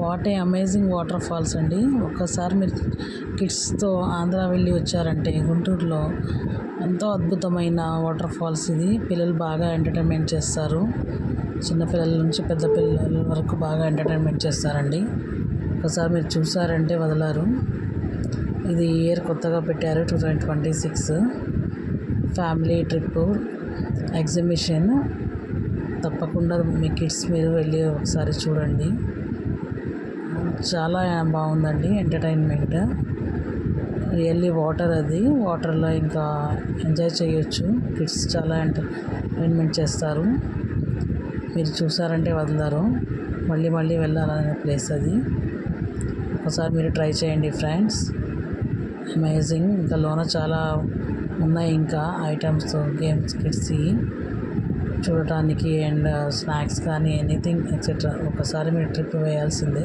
What a amazing water falls అండి. ఒక్కసారి మీరు కిడ్స్తో ఆంధ్ర వెళ్ళి వచ్చారంటే గుంటూరులో ఎంతో అద్భుతమైన వాటర్ ఫాల్స్ ఇది. పిల్లలు బాగా ఎంటర్టైన్మెంట్ చేస్తారు. చిన్నపిల్లల నుంచి పెద్ద పిల్లల వరకు బాగా ఎంటర్టైన్మెంట్ చేస్తారండి. ఒకసారి మీరు చూసారంటే వదలరు. ఇది ఇయర్ కొత్తగా పెట్టారు 2026 ఫ్యామిలీ ట్రిప్ ఎగ్జిబిషన్. తప్పకుండా మీ కిడ్స్ మీరు వెళ్ళి ఒకసారి చూడండి. చాలా బాగుందండి ఎంటర్టైన్మెంట్. రియల్లీ వాటర్, అది వాటర్లో ఇంకా ఎంజాయ్ చేయొచ్చు. కిడ్స్ చాలా ఎంటర్టైన్మెంట్ చేస్తారు. మీరు చూసారంటే వదలరు. మళ్ళీ మళ్ళీ వెళ్ళాలనే ప్లేస్ అది. ఒకసారి మీరు ట్రై చేయండి ఫ్రెండ్స్. అమేజింగ్. ఇంకా లోన చాలా ఉన్నాయి, ఇంకా ఐటమ్స్ గేమ్స్ కిడ్స్కి చూడటానికి అండ్ స్నాక్స్ కానీ ఎనీథింగ్ ఎక్సెట్రా. ఒకసారి మీరు ట్రిప్ వేయాల్సిందే.